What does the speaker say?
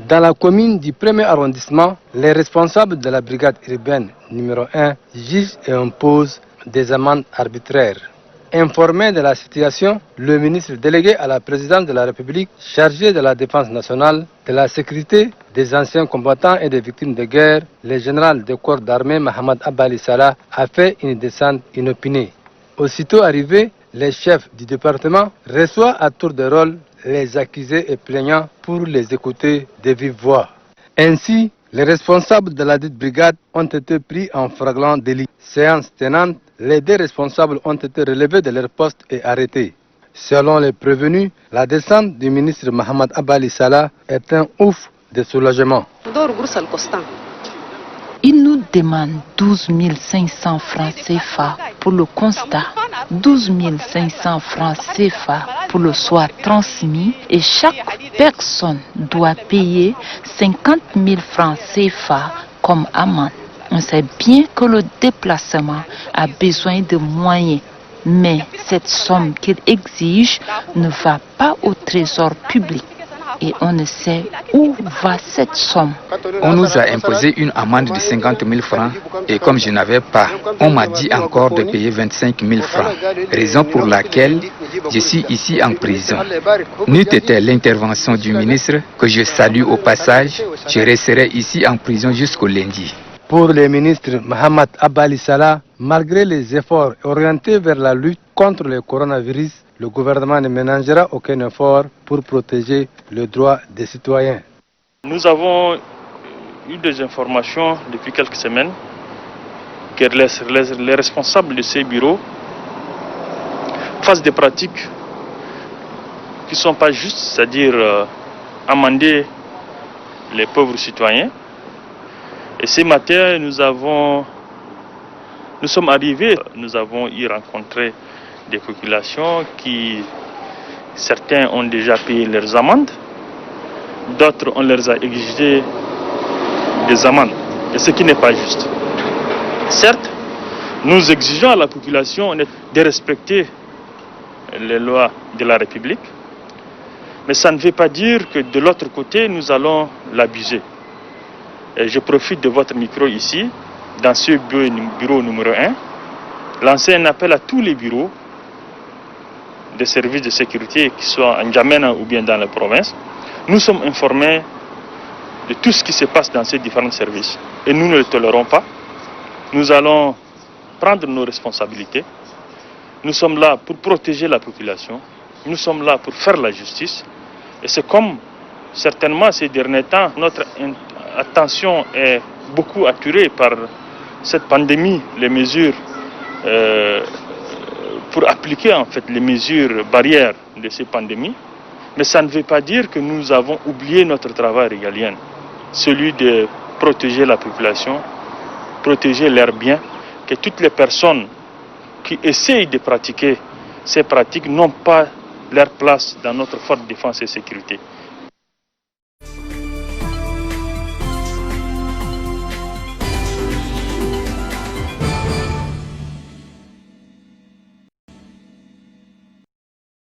Dans la commune du 1er arrondissement, les responsables de la brigade urbaine numéro 1 jugent et imposent des amendes arbitraires. Informé de la situation, le ministre délégué à la présidence de la République, chargé de la défense nationale, de la sécurité des anciens combattants et des victimes de guerre, le général de corps d'armée Mohamed Abali Salah, a fait une descente inopinée. Aussitôt arrivé, les chefs du département reçoivent à tour de rôle les accusés et plaignants pour les écouter de vive voix. Ainsi, les responsables de la dite brigade ont été pris en flagrant délit. Séance tenante, les deux responsables ont été relevés de leur poste et arrêtés. Selon les prévenus, la descente du ministre Mohamed Abali Salah est un ouf de soulagement. Il nous demande 12 500 francs CFA pour le constat, 12 500 francs CFA pour le soir transmis et chaque personne doit payer 50 000 francs CFA comme amende. On sait bien que le déplacement a besoin de moyens, mais cette somme qu'il exige ne va pas au trésor public. Et on ne sait où va cette somme. On nous a imposé une amende de 50 000 francs et comme je n'avais pas, on m'a dit encore de payer 25 000 francs, raison pour laquelle je suis ici en prison. N'eût été l'intervention du ministre, que je salue au passage, je resterai ici en prison jusqu'au lundi. Pour le ministre Mohamed Abali Salah, malgré les efforts orientés vers la lutte contre le coronavirus, le gouvernement ne ménagera aucun effort pour protéger le droit des citoyens. Nous avons eu des informations depuis quelques semaines que les responsables de ces bureaux fassent des pratiques qui ne sont pas justes, c'est-à-dire amender les pauvres citoyens. Et ce matin, nous sommes arrivés, nous avons y rencontré des populations qui, certains ont déjà payé leurs amendes, d'autres on leur a exigé des amendes, et ce qui n'est pas juste. Certes, nous exigeons à la population de respecter les lois de la République, mais ça ne veut pas dire que de l'autre côté, nous allons l'abuser. Et je profite de votre micro ici, dans ce bureau numéro 1, lancer un appel à tous les bureaux des services de sécurité qui soient en N'Djamena ou bien dans la province. Nous sommes informés de tout ce qui se passe dans ces différents services et nous ne le tolérons pas. Nous allons prendre nos responsabilités. Nous sommes là pour protéger la population. Nous sommes là pour faire la justice. Et c'est comme certainement ces derniers temps, notre attention est beaucoup attirée par cette pandémie, les mesures pour appliquer en fait les mesures barrières de ces pandémies. Mais ça ne veut pas dire que nous avons oublié notre travail régalien, celui de protéger la population, protéger leurs biens, que toutes les personnes qui essayent de pratiquer ces pratiques n'ont pas leur place dans notre forte défense et sécurité.